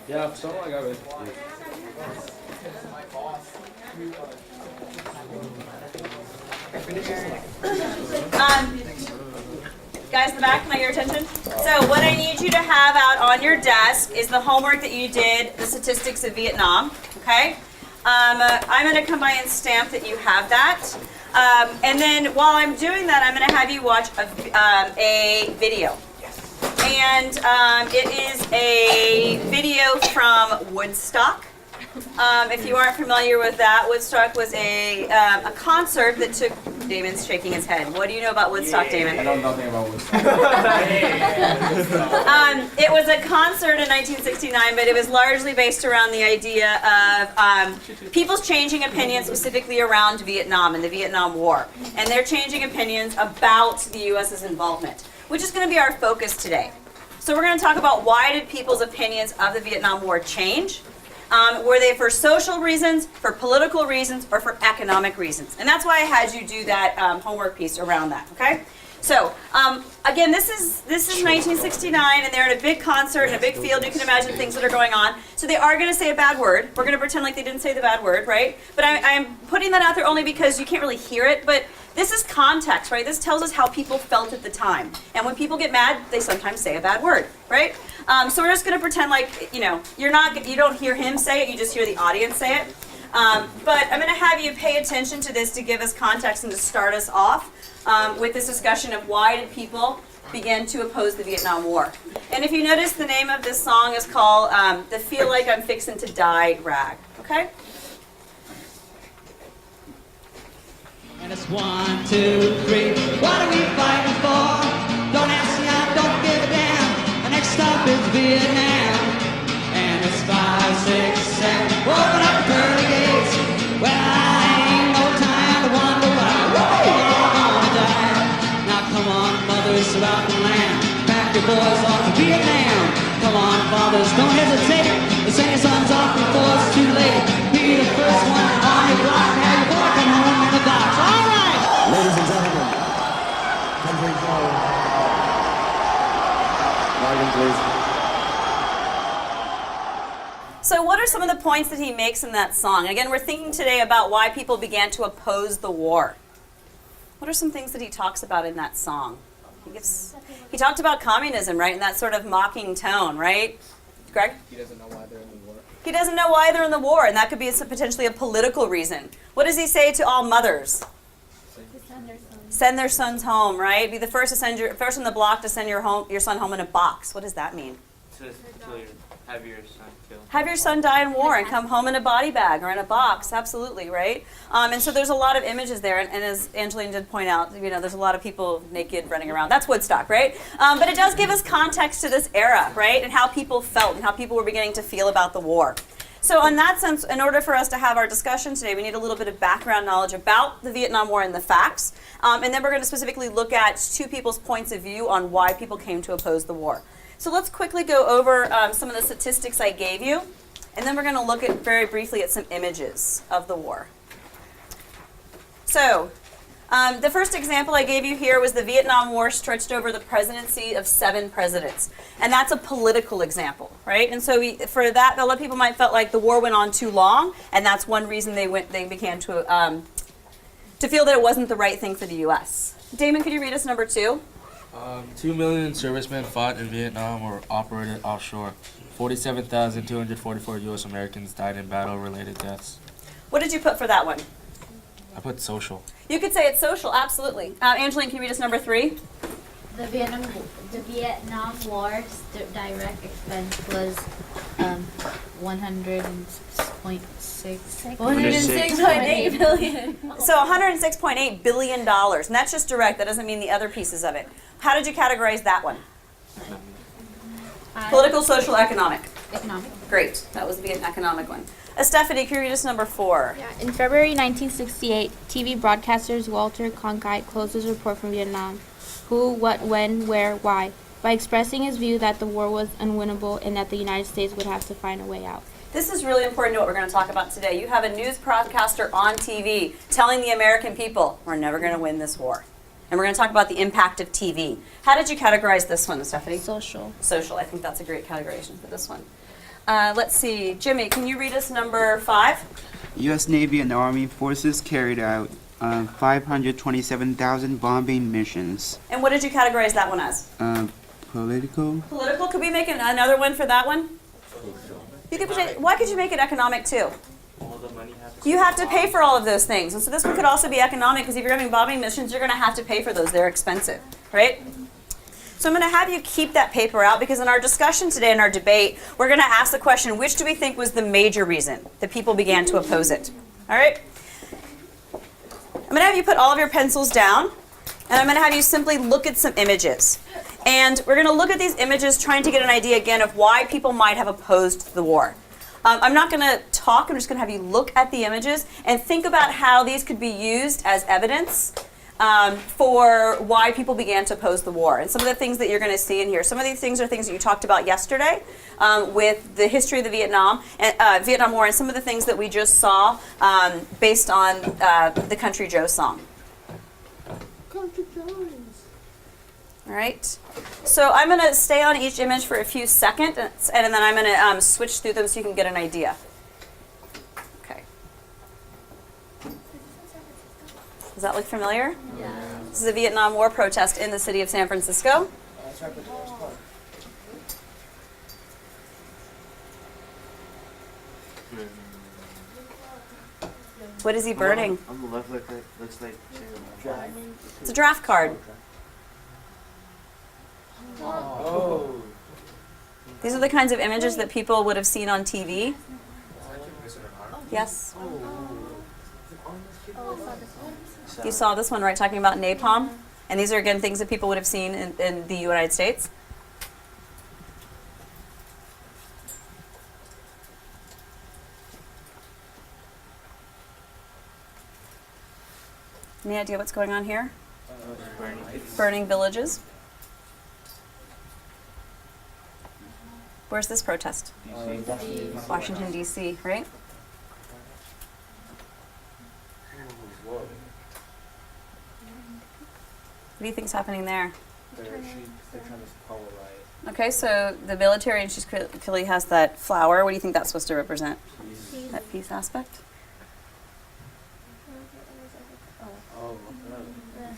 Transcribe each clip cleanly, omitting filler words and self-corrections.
Yeah, so I got it. Guys in the back, can I get your attention? So what I need you to have out on your desk is the homework that you did, the statistics of Vietnam, okay? I'm going to come by and stamp that you have that. And then while I'm doing that, I'm going to have you watch a video. And it is a video from Woodstock. If you aren't familiar with that, Woodstock was a concert that took. Damon's shaking his head. What do you know about Woodstock, Damon? I know nothing about Woodstock. It was a concert in 1969, but it was largely based around the idea of people's changing opinions, specifically around Vietnam and the Vietnam War. And they're changing opinions about the U.S.'s involvement, which is going to be our focus today. So we're going to talk about why did people's opinions of the Vietnam War change? Were they for social reasons, for political reasons, or for economic reasons? And that's why I had you do that homework piece around that, okay? So, again, this is 1969, and they're in a big concert in a big field. You can imagine things that are going on. So they are going to say a bad word. We're going to pretend like they didn't say the bad word, right? But I'm putting that out there only because you can't really hear it, but this is context, right? This tells us how people felt at the time. And when people get mad, they sometimes say a bad word, right? So we're just going to pretend like, you don't hear him say it, you just hear the audience say it. But I'm going to have you pay attention to this to give us context and to start us off with this discussion of why did people begin to oppose the Vietnam War. And if you notice, the name of this song is called the Feel Like I'm Fixin' to Die rag, okay? And it's 1, 2, 3. What are we fighting for? Don't ask me, I don't give a damn. The next stop is Vietnam. And it's 5, 6, 7. Open up the pearly gates. Well, I ain't no time to wonder why we're all gonna die. Now come on, mothers throughout the land. Pack your boys off to Vietnam. Come on, fathers, don't hesitate. Send your sons off before it's too late. Be the first one on your block. Have your boy come home in the box. All right. Ladies and gentlemen, country call. Marvin, please. So what are some of the points that he makes in that song? Again, we're thinking today about why people began to oppose the war. What are some things that he talks about in that song? He talked about communism, right, in that sort of mocking tone, right? Greg? He doesn't know why they're in the war. He doesn't know why they're in the war, and that could be potentially a political reason. What does he say to all mothers? Send their sons home, right? Be the first on the block to send your son home in a box. What does that mean? To have your son killed. Have your son die in war and come home in a body bag or in a box, absolutely, right? And so there's a lot of images there, and as Angeline did point out, there's a lot of people naked running around. That's Woodstock, right? But it does give us context to this era, right? And how people felt and how people were beginning to feel about the war. So in that sense, in order for us to have our discussion today, we need a little bit of background knowledge about the Vietnam War and the facts. And then we're going to specifically look at two people's points of view on why people came to oppose the war. So let's quickly go over some of the statistics I gave you, and then we're going to look at very briefly at some images of the war. So the first example I gave you here was the Vietnam War stretched over the presidency of 7 presidents, and that's a political example, right? And so for that, a lot of people might felt like the war went on too long, and that's one reason they began to feel that it wasn't the right thing for the U.S. Damon, could you read us number 2? 2 million servicemen fought in Vietnam or operated offshore. 47,244 U.S. Americans died in battle-related deaths. What did you put for that one? I put social. You could say it's social, absolutely. Angeline, can you read us number 3? The Vietnam War's direct expense was 106.8 billion. So $106.8 billion, and that's just direct. That doesn't mean the other pieces of it. How did you categorize that one? Political, social, economic. Economic. Great. That was the economic one. Stephanie, can you read us number 4? Yeah. In February 1968, TV broadcasters Walter Cronkite closed his report from Vietnam. Who, what, when, where, why, by expressing his view that the war was unwinnable and that the United States would have to find a way out. This is really important to what we're going to talk about today. You have a news broadcaster on TV telling the American people, we're never going to win this war. And we're going to talk about the impact of TV. How did you categorize this one, Stephanie? Social. Social. I think that's a great categorization for this one. Let's see, Jimmy, can you read us number 5? U.S. Navy and Army forces carried out 527,000 bombing missions. And what did you categorize that one as? Political? Political. Could we make another one for that one? You could why could you make it economic too? All the money has You have to pay for all of those things. And so this one could also be economic because if you're having bombing missions, you're going to have to pay for those. They're expensive, right? So I'm going to have you keep that paper out because in our discussion today, in our debate, we're going to ask the question, which do we think was the major reason that people began to oppose it? All right? I'm going to have you put all of your pencils down, and I'm going to have you simply look at some images. And we're going to look at these images trying to get an idea, again, of why people might have opposed the war. I'm not going to talk. I'm just going to have you look at the images and think about how these could be used as evidence for why people began to oppose the war. And some of the things that you're going to see in here. Some of these things are things that you talked about yesterday with the history of the Vietnam War, and some of the things that we just saw based on the Country Joe song. All right. So I'm going to stay on each image for a few seconds, and then I'm going to switch through them so you can get an idea. Okay. Does that look familiar? Yeah. This is a Vietnam War protest in the city of San Francisco. What is he burning? On the left looks like It's a draft card. Oh. These are the kinds of images that people would have seen on TV. Yes? You saw this one, right, talking about napalm? And these are, again, things that people would have seen in the United States. Any idea what's going on here? Burning villages. Where's this protest? Washington, D.C., right? What do you think's happening there? They're trying to call a riot. Okay, so the military and she's clearly has that flower. What do you think that's supposed to represent? Peace. That peace aspect?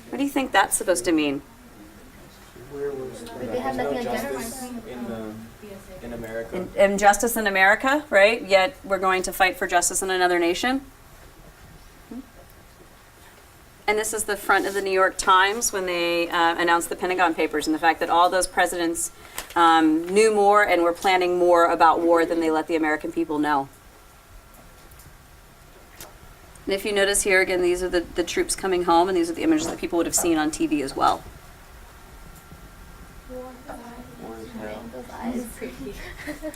What do you think that's supposed to mean? Where was They have there's like no a justice in America? Injustice in America, right? Yet we're going to fight for justice in another nation. And this is the front of the New York Times when they announced the Pentagon Papers and the fact that all those presidents knew more and were planning more about war than they let the American people know. And if you notice here, again, these are the troops coming home, and these are the images that people would have seen on TV as well.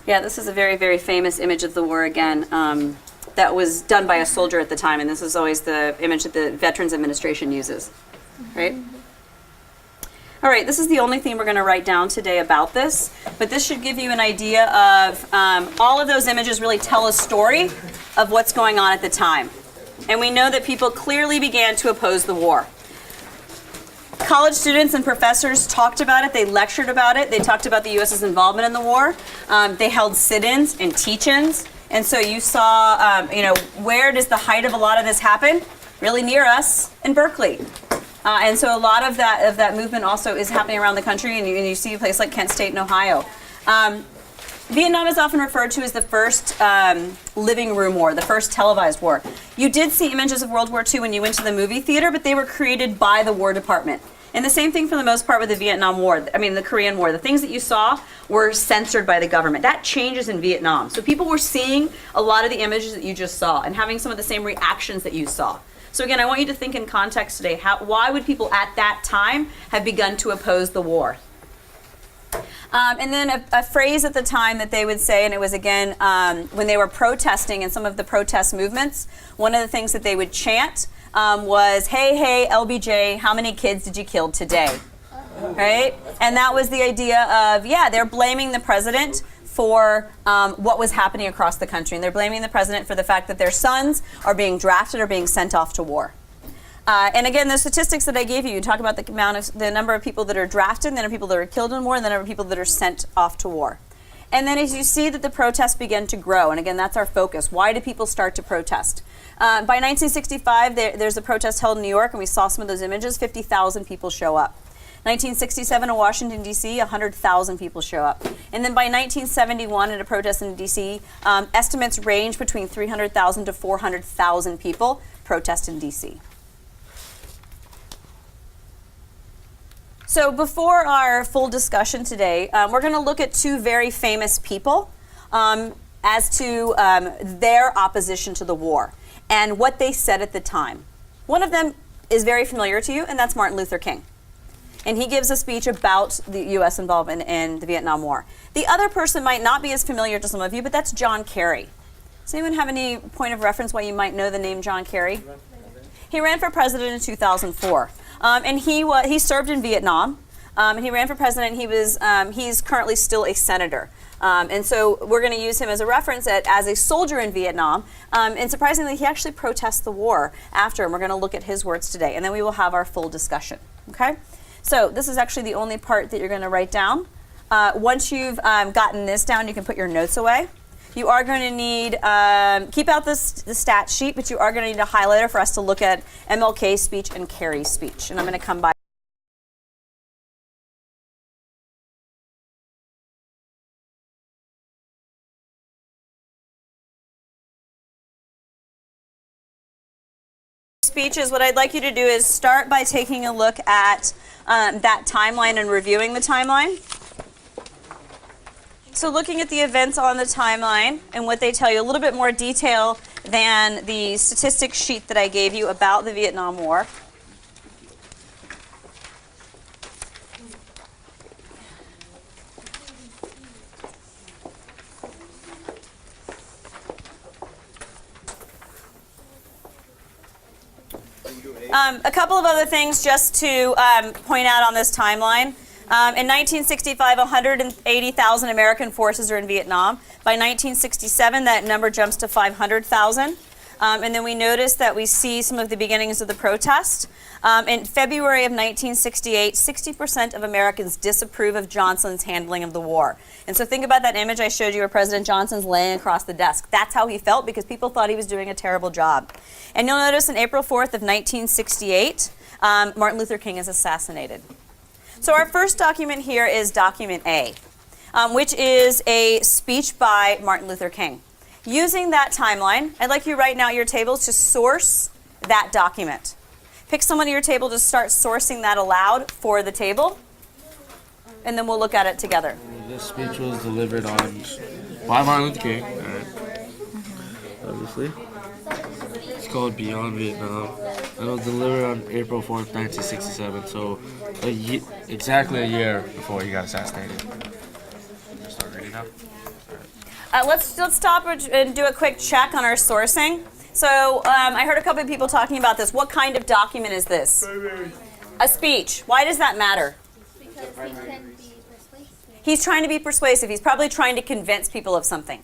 Yeah, this is a very, very famous image of the war again. That was done by a soldier at the time, and this is always the image that the Veterans Administration uses, right? All right, this is the only thing we're going to write down today about this, but this should give you an idea of all of those images really tell a story of what's going on at the time. And we know that people clearly began to oppose the war. College students and professors talked about it. They lectured about it. They talked about the U.S.'s involvement in the war. They held sit-ins and teach-ins. And so you saw, where does the height of a lot of this happen? Really near us in Berkeley. And so a lot of that movement also is happening around the country, and you see a place like Kent State in Ohio. Vietnam is often referred to as the first living room war, the first televised war. You did see images of World War II when you went to the movie theater, but they were created by the War Department. And the same thing for the most part with the Vietnam War, the Korean War. The things that you saw were censored by the government. That changes in Vietnam. So people were seeing a lot of the images that you just saw and having some of the same reactions that you saw. So again, I want you to think in context today. Why would people at that time have begun to oppose the war? And then a phrase at the time that they would say, and it was again when they were protesting in some of the protest movements, one of the things that they would chant was, "Hey, hey, LBJ, how many kids did you kill today?" Right? And that was the idea of, they're blaming the president for what was happening across the country. And they're blaming the president for the fact that their sons are being drafted or being sent off to war. And again, the statistics that I gave you talk about the number of people that are drafted, and the number of people that are killed in war, and the number of people that are sent off to war. And then as you see that the protests begin to grow, and again, that's our focus. Why do people start to protest? By 1965, there's a protest held in New York, and we saw some of those images. 50,000 people show up. 1967 in Washington, D.C., 100,000 people show up. And then by 1971 at a protest in D.C., estimates range between 300,000 to 400,000 people protest in D.C. So before our full discussion today, we're going to look at two very famous people as to their opposition to the war and what they said at the time. One of them is very familiar to you, and that's Martin Luther King. And he gives a speech about the U.S. involvement in the Vietnam War. The other person might not be as familiar to some of you, but that's John Kerry. Does anyone have any point of reference why you might know the name John Kerry? He ran for president in 2004. And he served in Vietnam. He ran for president. He's currently still a senator. And so we're going to use him as a reference as a soldier in Vietnam. And surprisingly, he actually protests the war after. And we're going to look at his words today. And then we will have our full discussion. Okay? So this is actually the only part that you're going to write down. Once you've gotten this down, you can put your notes away. You are going to need, keep out the stat sheet, but you are going to need a highlighter for us to look at MLK speech and Kerry's speech. And I'm going to come by. Speeches, what I'd like you to do is start by taking a look at that timeline and reviewing the timeline. So looking at the events on the timeline and what they tell you, a little bit more detail than the statistics sheet that I gave you about the Vietnam War. A couple of other things just to point out on this timeline. In 1965, 180,000 American forces are in Vietnam. By 1967, that number jumps to 500,000. And then we notice that we see some of the beginnings of the protest. In February of 1968, 60% of Americans disapprove of Johnson's handling of the war. And so think about that image I showed you where President Johnson's laying across the desk. That's how he felt because people thought he was doing a terrible job. And you'll notice on April 4th of 1968, Martin Luther King is assassinated. So our first document here is document A, which is a speech by Martin Luther King. Using that timeline, I'd like you right now at your tables to source that document. Pick someone at your table to start sourcing that aloud for the table, and then we'll look at it together. This speech was delivered by Martin Luther King, obviously. It's called Beyond Vietnam. And it was delivered on April 4th, 1967, so exactly a year before he got assassinated. Start reading now. Let's stop and do a quick check on our sourcing. So I heard a couple of people talking about this. What kind of document is this? A speech. Why does that matter? Because he can be persuasive. He's trying to be persuasive. He's probably trying to convince people of something.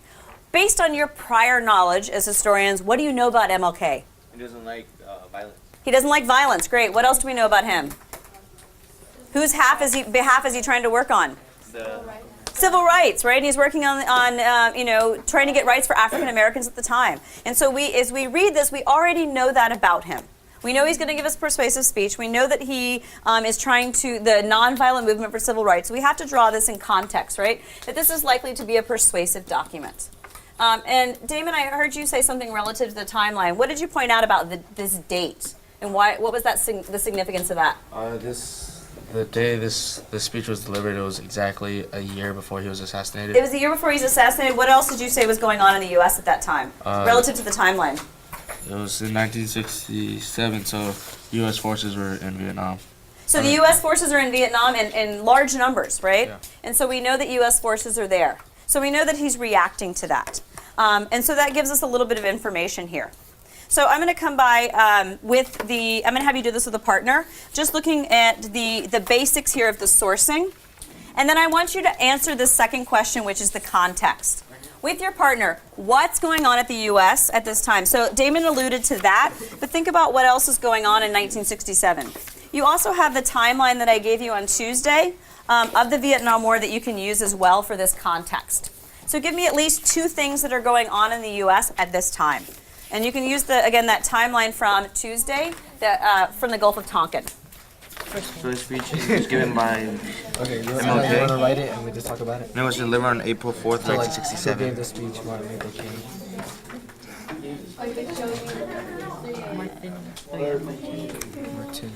Based on your prior knowledge as historians, what do you know about MLK? He doesn't like violence. He doesn't like violence. Great. What else do we know about him? Whose behalf is he trying to work on? Civil rights, right? He's working on trying to get rights for African Americans at the time. And so as we read this, we already know that about him. We know he's going to give us persuasive speech. We know that he is trying to, the nonviolent movement for civil rights. So we have to draw this in context, right? That this is likely to be a persuasive document. And Damon, I heard you say something relative to the timeline. What did you point out about this date? And why? What was that the significance of that? The day this speech was delivered, it was exactly a year before he was assassinated. It was a year before he was assassinated. What else did you say was going on in the U.S. at that time, relative to the timeline? It was in 1967, so U.S. forces were in Vietnam. So the U.S. forces are in Vietnam in large numbers, right? Yeah. And so we know that U.S. forces are there. So we know that he's reacting to that. And so that gives us a little bit of information here. So I'm going to come by I'm going to have you do this with a partner, just looking at the basics here of the sourcing. And then I want you to answer the second question, which is the context. With your partner, what's going on at the U.S. at this time? So Damon alluded to that, but think about what else is going on in 1967. You also have the timeline that I gave you on Tuesday of the Vietnam War that you can use as well for this context. So give me at least 2 things that are going on in the U.S. at this time. And you can use, again, that timeline from Tuesday, from the Gulf of Tonkin. So the speech was given by Okay, you MLK. want to write it and we just talk about it? and it was delivered on April 4th, So, like, who 1967. gave the speech, Martin Luther King? Martin.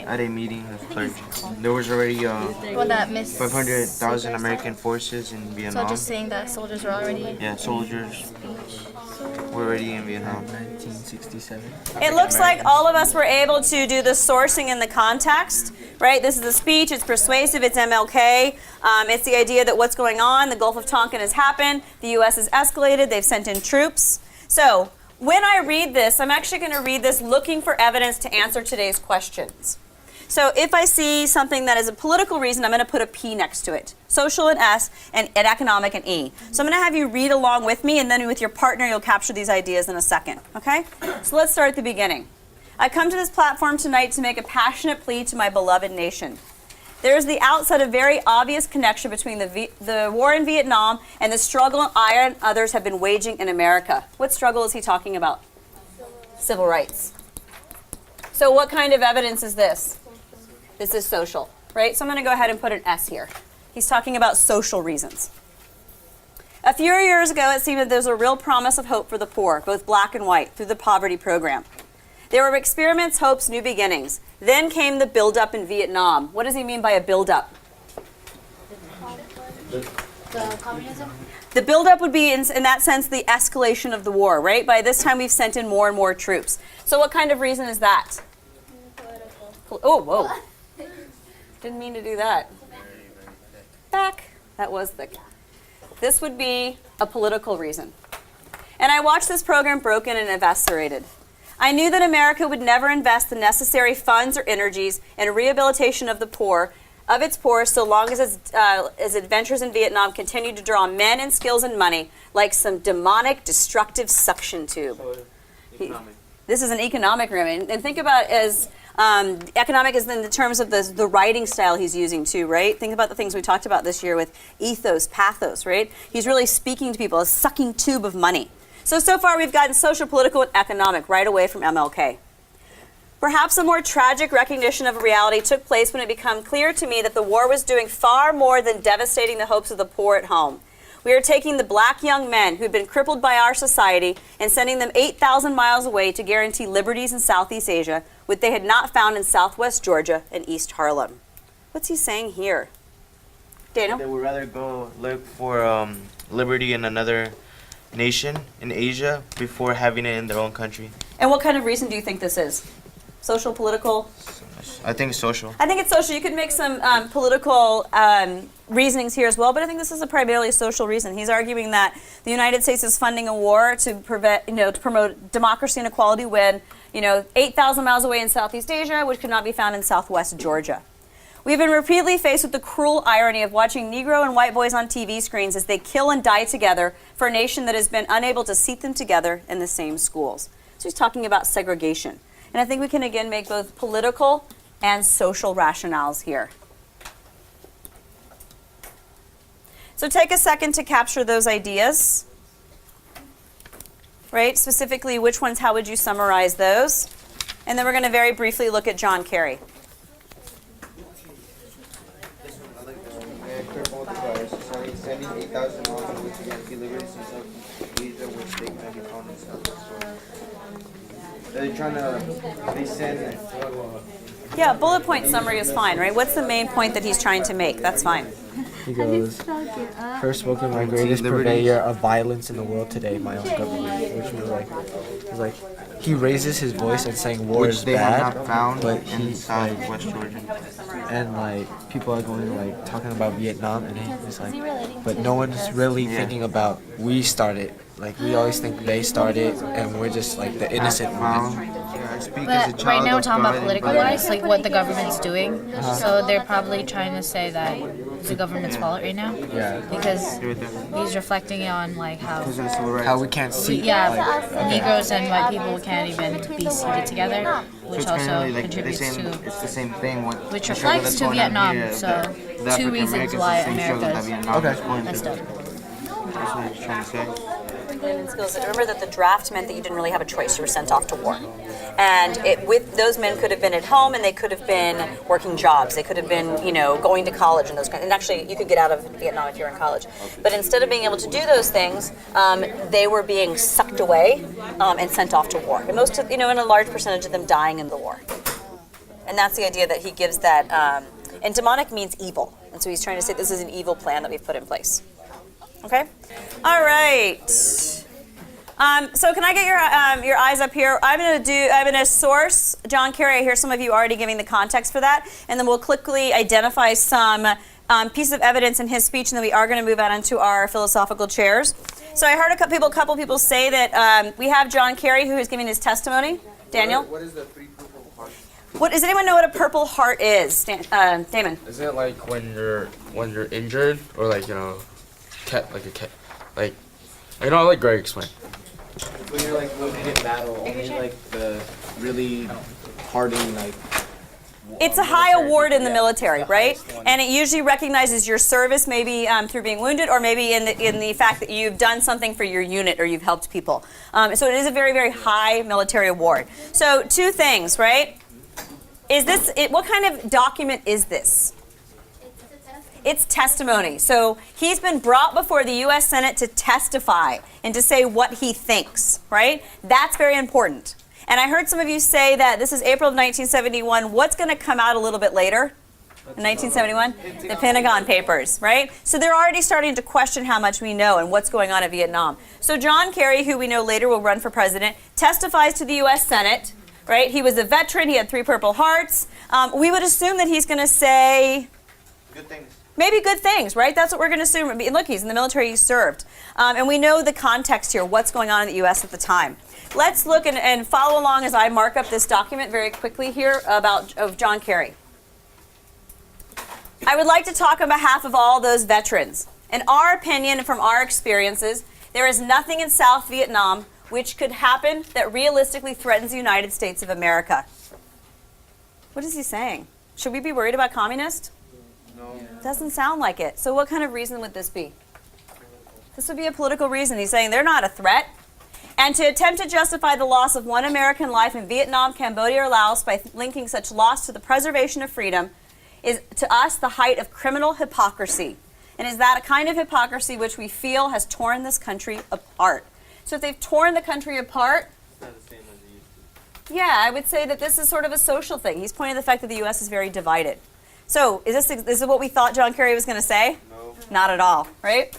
At a meeting of clergy. There was already Well, that Miss. 500,000 American forces in So Vietnam. just saying that soldiers were already. Yeah, soldiers were already in Vietnam. 1967. It looks like all of us were able to do the sourcing in the context, right? This is a speech, it's persuasive, it's MLK. It's the idea that what's going on, the Gulf of Tonkin has happened, the U.S. has escalated, they've sent in troops. So when I read this, I'm actually going to read this looking for evidence to answer today's questions. So if I see something that is a political reason, I'm going to put a P next to it. Social an S, and economic an E. So I'm going to have you read along with me, and then with your partner, you'll capture these ideas in a second. Okay? So let's start at the beginning. I come to this platform tonight to make a passionate plea to my beloved nation. There is the outset a very obvious connection between the war in Vietnam and the struggle I and others have been waging in America. What struggle is he talking about? Civil rights. So what kind of evidence is this? This is social, right? So I'm going to go ahead and put an S here. He's talking about social reasons. A few years ago, it seemed that there was a real promise of hope for the poor, both black and white, through the poverty program. There were experiments, hopes, new beginnings. Then came the buildup in Vietnam. What does he mean by a buildup? The communism? The buildup would be, in that sense, the escalation of the war, right? By this time, we've sent in more and more troops. So what kind of reason is that? Oh, whoa. Didn't mean to do that. Back. That was thick. This would be a political reason. And I watched this program broken and eviscerated. I knew that America would never invest the necessary funds or energies in rehabilitation of the poor, of its poor, so long as its adventures in Vietnam continued to draw men and skills and money like some demonic, destructive suction tube. This is an economic room, and think about it as economic is in the terms of the writing style he's using too, right? Think about the things we talked about this year with ethos, pathos, right? He's really speaking to people, a sucking tube of money. So far we've gotten social, political, and economic right away from MLK. Perhaps a more tragic recognition of reality took place when it became clear to me that the war was doing far more than devastating the hopes of the poor at home. We are taking the black young men who'd been crippled by our society and sending them 8,000 miles away to guarantee liberties in Southeast Asia, which they had not found in Southwest Georgia and East Harlem. What's he saying here? Daniel? They would rather go look for liberty in another nation in Asia before having it in their own country. And what kind of reason do you think this is? Social, political? I think social. I think it's social. You could make some political reasonings here as well, but I think this is a primarily social reason. He's arguing that the United States is funding a war to promote democracy and equality when, 8,000 miles away in Southeast Asia, which could not be found in Southwest Georgia. We've been repeatedly faced with the cruel irony of watching Negro and white boys on TV screens as they kill and die together for a nation that has been unable to seat them together in the same schools. So he's talking about segregation. And I think we can again make both political and social rationales here. So take a second to capture those ideas. Right? Specifically, which ones, how would you summarize those? And then we're going to very briefly look at John Kerry. Sending 8,000 miles away to guarantee liberties in Southeast Asia, which they can be found in Southwest Georgia. They're trying to, they send. Yeah, bullet point summary is fine, right? What's the main point that he's trying to make? That's fine. He goes, first spoken my greatest purveyor of violence in the world today, my own government. Which was like, he raises his voice and saying war Which is they have bad, not found but in he's Southwest Georgia. and people are going talking about Vietnam, and he's like, but no one's really thinking about we started. We always think they started, and we're just the innocent ones. But right now we're talking about political wise, what the government's doing. So they're probably trying to say that it's the government's fault right now. Yeah. Because he's reflecting on How we can't see. Negroes and white people can't even be seated together, which also contributes to. It's the same thing. Which reflects to Vietnam. So the two African reasons Americans why the same struggle that America's Vietnam was going messed through. up. That's what he's trying to say. And skills. Remember that the draft meant that you didn't really have a choice. You were sent off to war. And those men could have been at home, and they could have been working jobs. They could have been, going to college and those kinds. And actually, you could get out of Vietnam if you're in college. But instead of being able to do those things, they were being sucked away and sent off to war. And most of, and a large percentage of them dying in the war. And that's the idea that he gives that. And demonic means evil. And so he's trying to say this is an evil plan that we've put in place. Okay? All right. So can I get your eyes up here? I'm gonna source John Kerry. I hear some of you already giving the context for that, and then we'll quickly identify some pieces of evidence in his speech, and then we are going to move out into our philosophical chairs. So I heard a couple people say that we have John Kerry who is giving his testimony. Daniel. What is the three purple hearts? What does anyone know what a purple heart is? Damon. Isn't it like when you're injured or like I know, like Greg explained. When you're like wounded in battle, only like the really hardened like. It's a high award in the military, right? And it usually recognizes your service, maybe through being wounded, or maybe in the fact that you've done something for your unit or you've helped people. So it is a very, very high military award. So two things, right? What kind of document is this? It's testimony. So he's been brought before the U.S. Senate to testify and to say what he thinks, right? That's very important. And I heard some of you say that this is April of 1971. What's going to come out a little bit later? In 1971? The Pentagon Papers, right? So they're already starting to question how much we know and what's going on in Vietnam. So John Kerry, who we know later will run for president, testifies to the U.S. Senate, right? He was a veteran. He had 3 Purple Hearts. We would assume that he's going to say... Good things. Maybe good things, right? That's what we're going to assume. Look, he's in the military, he served. And we know the context here, what's going on in the U.S. at the time. Let's look and follow along as I mark up this document very quickly here of John Kerry. I would like to talk on behalf of all those veterans. In our opinion and from our experiences, there is nothing in South Vietnam which could happen that realistically threatens the United States of America. What is he saying? Should we be worried about communists? No. Doesn't sound like it. So what kind of reason would this be? This would be a political reason. He's saying they're not a threat. And to attempt to justify the loss of one American life in Vietnam, Cambodia, or Laos by linking such loss to the preservation of freedom is, to us, the height of criminal hypocrisy. And is that a kind of hypocrisy which we feel has torn this country apart? So if they've torn the country apart, It's not the same as it used to be. yeah, I would say that this is sort of a social thing. He's pointing to the fact that the U.S. is very divided. So is this what we thought John Kerry was going to say? No. Not at all, right?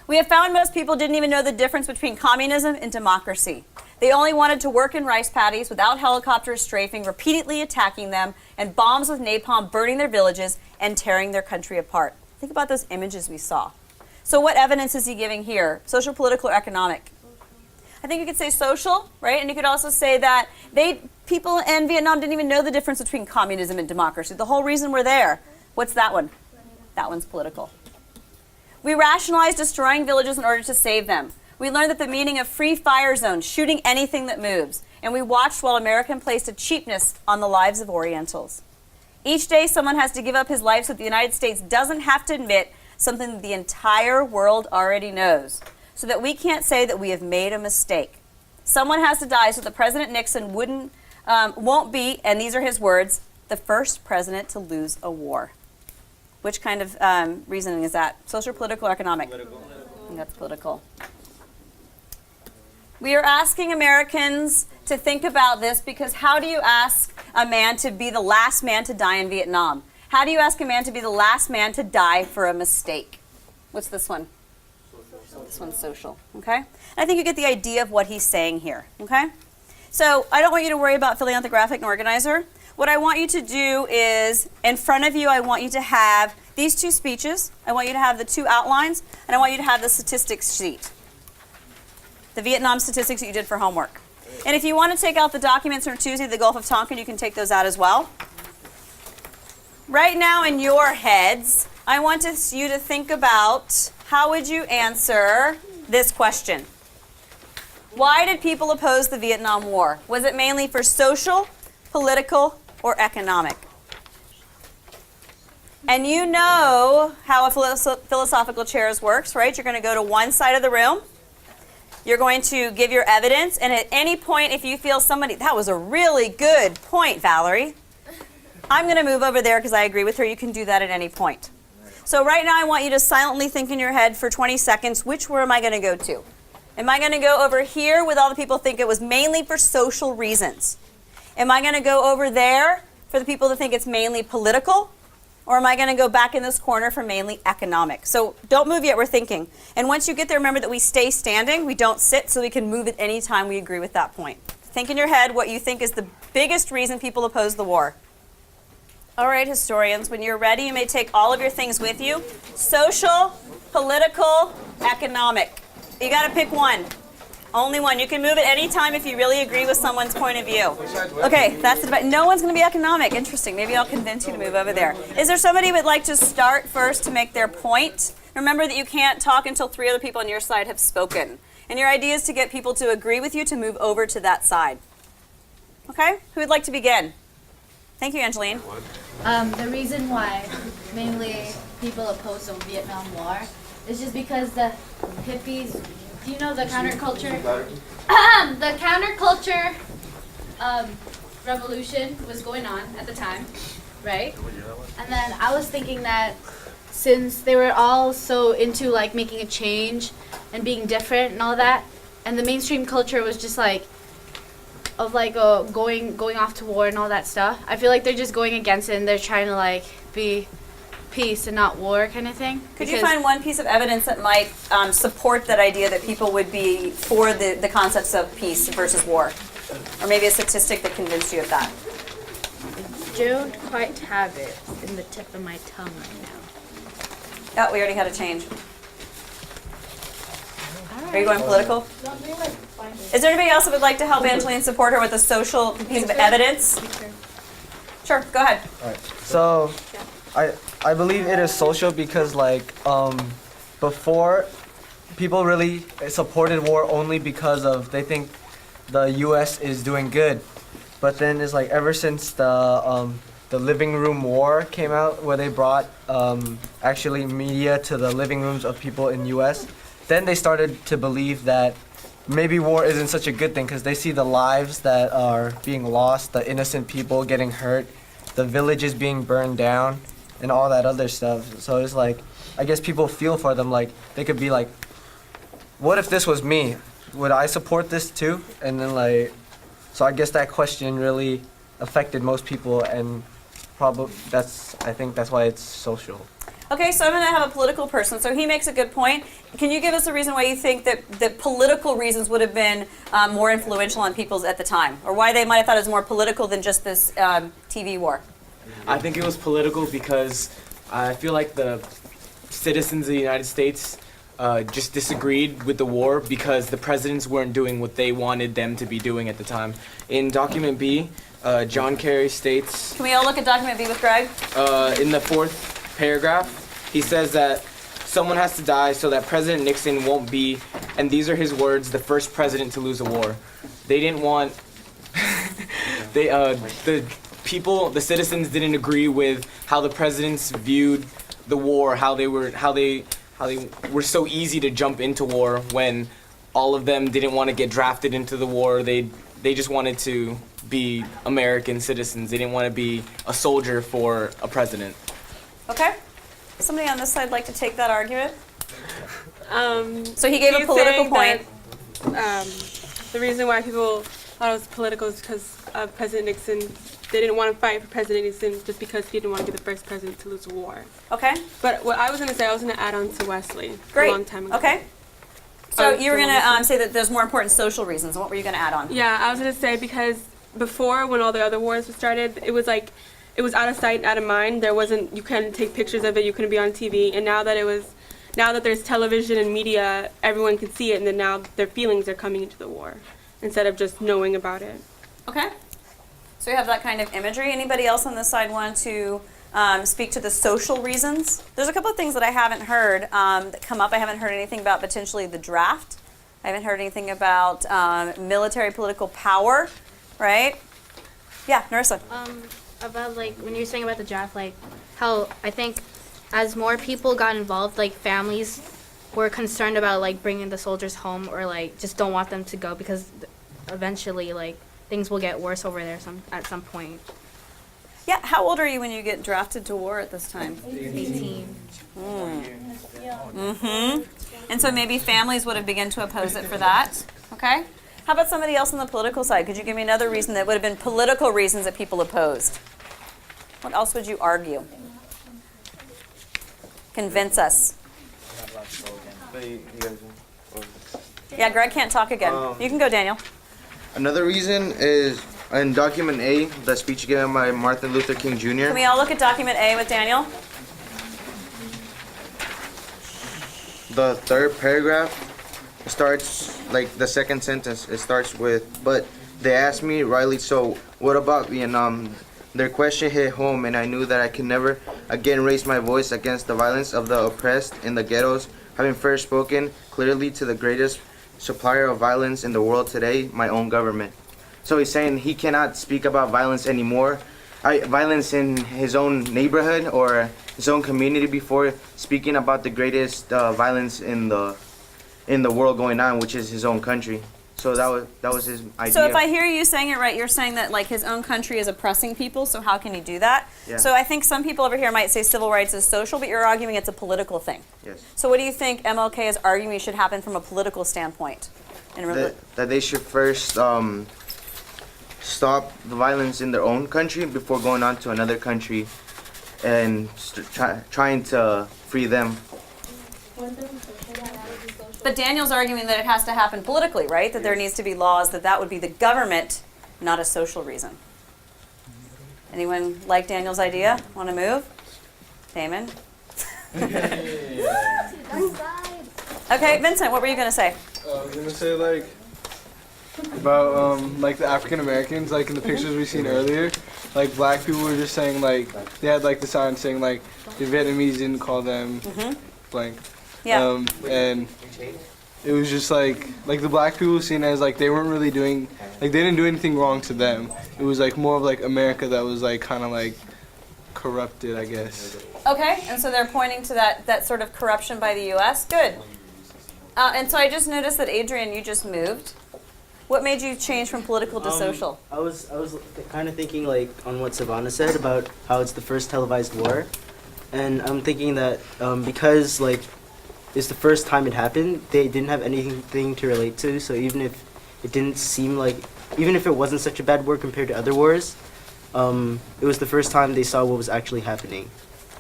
We have found most people didn't even know the difference between communism and democracy. They only wanted to work in rice paddies without helicopters strafing, repeatedly attacking them, and bombs with napalm burning their villages and tearing their country apart. Think about those images we saw. So what evidence is he giving here? Social, political, or economic? I think you could say social, right? And you could also say that people in Vietnam didn't even know the difference between communism and democracy. The whole reason we're there. What's that one? That one's political. We rationalized destroying villages in order to save them. We learned that the meaning of free fire zones, shooting anything that moves. And we watched while America placed a cheapness on the lives of Orientals. Each day someone has to give up his life so that the United States doesn't have to admit something that the entire world already knows, so that we can't say that we have made a mistake. Someone has to die so that President Nixon won't be, and these are his words, the first president to lose a war. Which kind of reasoning is that? Social, political, or economic? Political. I think that's political. We are asking Americans to think about this because how do you ask a man to be the last man to die in Vietnam? How do you ask a man to be the last man to die for a mistake? What's this one? This one's social, okay? And I think you get the idea of what he's saying here, okay? So I don't want you to worry about filling out the graphic and organizer. What I want you to do is, in front of you, I want you to have these 2 speeches. I want you to have the 2 outlines, and I want you to have the statistics sheet. The Vietnam statistics that you did for homework. And if you want to take out the documents from Tuesday, the Gulf of Tonkin, you can take those out as well. Right now in your heads, I want you to think about how would you answer this question. Why did people oppose the Vietnam War? Was it mainly for social, political, or economic? And you know how a philosophical chairs works, right? You're going to go to one side of the room. You're going to give your evidence, and at any point, if you feel somebody, that was a really good point, Valerie. I'm going to move over there because I agree with her. You can do that at any point. So right now, I want you to silently think in your head for 20 seconds, which where am I going to go to? Am I going to go over here with all the people think it was mainly for social reasons? Am I going to go over there for the people that think it's mainly political? Or am I going to go back in this corner for mainly economic? So don't move yet, we're thinking. And once you get there, remember that we stay standing, we don't sit, so we can move at any time we agree with that point. Think in your head what you think is the biggest reason people oppose the war. All right, historians, when you're ready, you may take all of your things with you. Social, political, economic. You got to pick one. Only one. You can move at any time if you really agree with someone's point of view. Okay, that's the debate. No one's going to be economic. Interesting. Maybe I'll convince you to move over there. Is there somebody who would like to start first to make their point? Remember that you can't talk until 3 other people on your side have spoken. And your idea is to get people to agree with you to move over to that side. Okay? Who would like to begin? Thank you, Angeline. The reason why mainly people oppose the Vietnam War is just because the hippies, do you know the counterculture? The counterculture revolution was going on at the time, right? And then I was thinking that since they were all so into like making a change and being different and all that, and the mainstream culture was just like of like going off to war and all that stuff. I feel like they're just going against it and they're trying to like be peace and not war kind of thing. Could you find one piece of evidence that might support that idea that people would be for the concepts of peace versus war? Or maybe a statistic that convinced you of that? I don't quite have it in the tip of my tongue right now. Oh, we already had a change. Are you going political? Is there anybody else that would like to help Angeline support her with a social piece of evidence? Sure, go ahead. All right. So, I believe it is social because like before, people really supported war only because of they think the U.S. is doing good, but then it's like ever since the living room war came out, where they brought actually media to the living rooms of people in U.S., then they started to believe that maybe war isn't such a good thing because they see the lives that are being lost, the innocent people getting hurt, the villages being burned down, and all that other stuff. So it's like, I guess people feel for them, like they could be like, what if this was me? Would I support this too? And then like, so I guess that question really affected most people, and probably I think that's why it's social. Okay, so I'm going to have a political person. So he makes a good point. Can you give us a reason why you think that political reasons would have been more influential on people at the time? Or why they might have thought it was more political than just this TV war? I think it was political because I feel like the citizens of the United States just disagreed with the war because the presidents weren't doing what they wanted them to be doing at the time. In document B, John Kerry states... Can we all look at document B with Greg? In the 4th paragraph, he says that someone has to die so that President Nixon won't be, and these are his words, the first president to lose a war. They didn't want... the citizens didn't agree with how the presidents viewed the war, how they were so easy to jump into war when all of them didn't want to get drafted into the war. They just wanted to be American citizens. They didn't want to be a soldier for a president. Okay. Somebody on this side like to take that argument? So he gave a political point. The reason why people thought it was political is because of President Nixon. They didn't want to fight for President Nixon just because he didn't want to be the first president to lose a war. Okay. But what I was going to say, I was going to add on to Wesley Great. a long time ago. Okay. So you were going to say that there's more important social reasons. And what were you going to add on? Yeah, I was going to say because before, when all the other wars were started, it was like, it was out of sight, out of mind. You couldn't take pictures of it, you couldn't be on TV. And now that there's television and media, everyone can see it, and then now their feelings are coming into the war instead of just knowing about it. Okay. So you have that kind of imagery. Anybody else on this side want to speak to the social reasons? There's a couple of things that I haven't heard that come up. I haven't heard anything about potentially the draft. I haven't heard anything about military political power, right? Yeah, Narissa. about like when you're saying about the draft, like how I think as more people got involved, like families were concerned about like bringing the soldiers home or like just don't want them to go because eventually like things will get worse over there at some point. Yeah, how old are you when you get drafted to war at this time? 18. Mm-hmm. And so maybe families would have begun to oppose it for that. Okay. How about somebody else on the political side? Could you give me another reason that would have been political reasons that people opposed? What else would you argue? Convince us. Yeah, Greg can't talk again. You can go, Daniel. Another reason is in document A, the speech given by Martin Luther King Jr. Can we all look at document A with Daniel? The third paragraph starts, like the second sentence, it starts with, but they asked me, rightly so, what about Vietnam? Their question hit home, and I knew that I could never again raise my voice against the violence of the oppressed in the ghettos, having first spoken clearly to the greatest supplier of violence in the world today, my own government. So he's saying he cannot speak about violence anymore, violence in his own neighborhood or his own community before speaking about the greatest violence in the world going on, which is his own country. So that was his idea. So if I hear you saying it right, you're saying that like his own country is oppressing people, so how can he do that? Yeah. So I think some people over here might say civil rights is social, but you're arguing it's a political thing. Yes. So what do you think MLK is arguing should happen from a political standpoint? That they should first stop the violence in their own country before going on to another country and trying to free them. But Daniel's arguing that it has to happen politically, right? That there needs to be laws, that would be the government, not a social reason. Anyone like Daniel's idea? Want to move? Damon? Okay, Vincent, what were you going to say? I was going to say, like, about, like, the African Americans, like, in the pictures we've seen earlier, like, black people were just saying, like, they had, like, the sign saying, like, the Vietnamese didn't call them blank. Yeah. And it was just, like, the black people were seen as, like, they weren't really doing, like, they didn't do anything wrong to them. It was, like, more of, like, America that was, like, kind of, like, corrupted, I guess. Okay, and so they're pointing to that sort of corruption by the U.S. Good. And so I just noticed that, Adrian, you just moved. What made you change from political to social? I was kind of thinking like on what Savannah said about how it's the first televised war, and I'm thinking that because like it's the first time it happened, they didn't have anything to relate to. So even if it didn't seem like, even if it wasn't such a bad war compared to other wars, it was the first time they saw what was actually happening.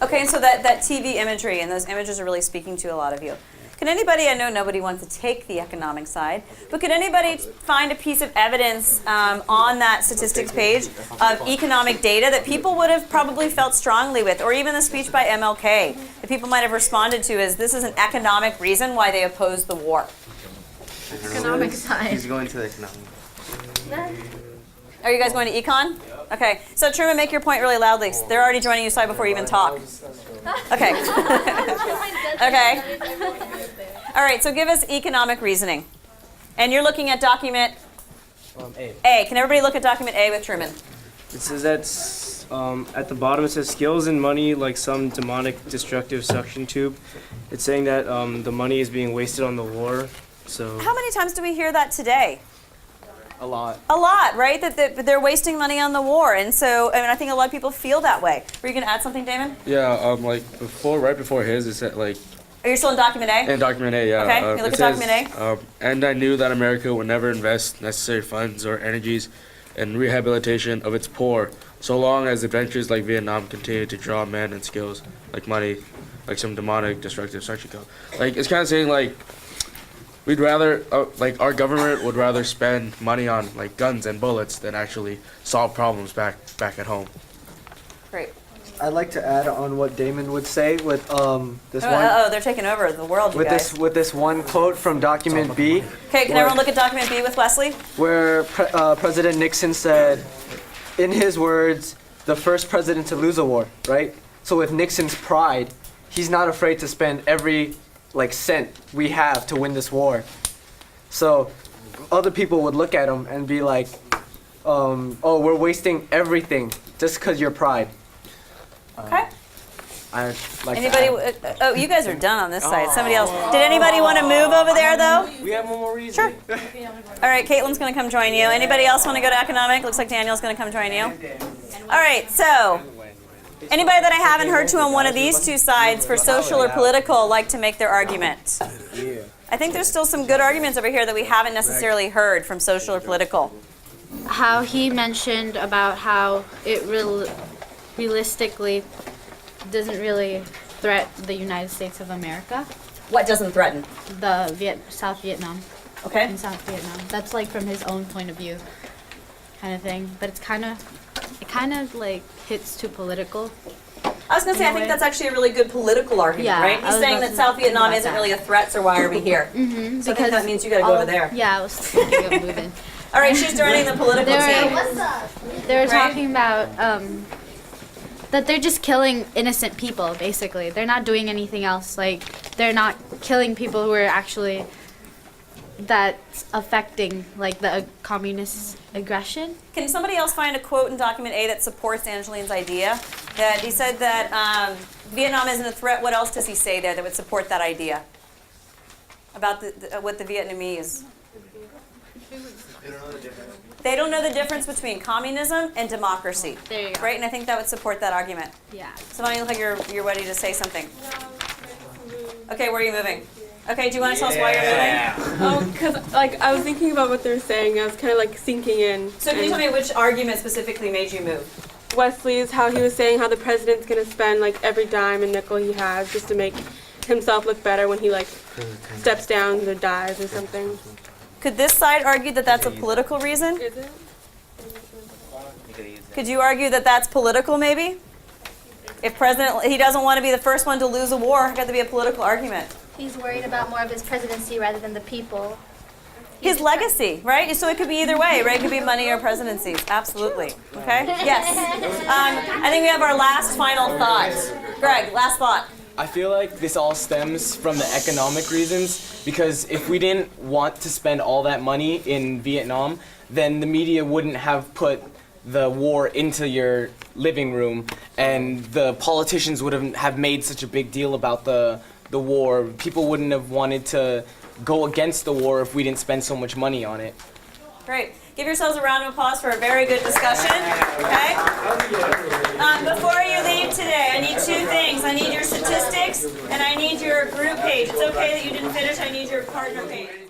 Okay, and so that TV imagery and those images are really speaking to a lot of you. Can anybody, I know nobody wants to take the economic side, but could anybody find a piece of evidence on that statistics page of economic data that people would have probably felt strongly with, or even the speech by MLK that people might have responded to as this is an economic reason why they opposed the war? Economic side. He's going to the economic. Are you guys going to econ? Okay, so Truman, make your point really loudly. They're already joining you, so before you even talk. Okay. Okay. All right, so give us economic reasoning. And you're looking at document A. A. Can everybody look at document A with Truman? It says that at the bottom it says skills and money like some demonic destructive suction tube. It's saying that the money is being wasted on the war. So How many times do we hear that today? a lot. A lot, right? That they're wasting money on the war. And so, I mean, I think a lot of people feel that way. Were you going to add something, Damon? Yeah, like right before his, it said like. Are you still in document A? In document A, yeah. Okay, you look at document A. And I knew that America would never invest necessary funds or energies in rehabilitation of its poor, so long as adventures like Vietnam continue to draw men and skills like money, like some demonic destructive suction code. Like it's kind of saying like. We'd rather, like, our government would rather spend money on, like, guns and bullets than actually solve problems back at home. Great. I'd like to add on what Damon would say with this one. Oh, they're taking over the world, you guys. With this one quote from document B. Okay, can everyone look at document B with Wesley? Where President Nixon said, in his words, the first president to lose a war, right? So with Nixon's pride, he's not afraid to spend every cent we have to win this war. So other people would look at him and be like, oh, we're wasting everything just because you're pride. Okay. I like Anybody? Oh, you guys are done on this side. Somebody else. Did anybody want to move over there, though? We have one more reason. Sure. All right, Caitlin's going to come join you. Anybody else want to go to economic? Looks like Daniel's going to come join you. All right, so anybody that I haven't heard to on one of these two sides for social or political like to make their argument? I think there's still some good arguments over here that we haven't necessarily heard from social or political. How he mentioned about how it realistically doesn't really threaten the United States of America. What doesn't threaten? The South Vietnam. Okay. In South Vietnam. That's like from his own point of view, kind of thing. But it kind of like hits too political. I was going to say, I think that's actually a really good political argument, Yeah, right? He's saying that South Vietnam isn't really a threat, so why are we here? Mm-hmm. So I think that means you got to go over there. Yeah, I was thinking of moving. All right, she's joining the political team. They were talking about that they're just killing innocent people, basically. They're not doing anything else. Like, they're not killing people who are actually that's affecting, like, the communist aggression. Can somebody else find a quote in document A that supports Angeline's idea? That he said that Vietnam isn't a threat. What else does he say there that would support that idea? About what the Vietnamese... They don't know the difference between communism and democracy. There you go. Right? And I think that would support that argument. Yeah. Savannah, you look like you're ready to say something. Okay, where are you moving? Okay, do you want to tell us why you're moving? Because like I was thinking about what they were saying, I was kind of like sinking in. So can you tell me which argument specifically made you move? Wesley's, how he was saying how the president's going to spend like every dime and nickel he has just to make himself look better when he like steps down or dies or something. Could this side argue that that's a political reason? Is it? Could you argue that that's political, maybe? If he doesn't want to be the first one to lose a war, it's got to be a political argument. He's worried about more of his presidency rather than the people. His legacy, right? So it could be either way, right? It could be money or presidencies. Absolutely. Okay? Yes. I think we have our last final thought. Greg, last thought. I feel like this all stems from the economic reasons, because if we didn't want to spend all that money in Vietnam, then the media wouldn't have put the war into your living room, and the politicians wouldn't have made such a big deal about the war. People wouldn't have wanted to go against the war if we didn't spend so much money on it. Great. Give yourselves a round of applause for a very good discussion. Okay? Before you leave today, I need two things. I need your statistics and I need your group page. It's okay that you didn't finish. I need your partner page.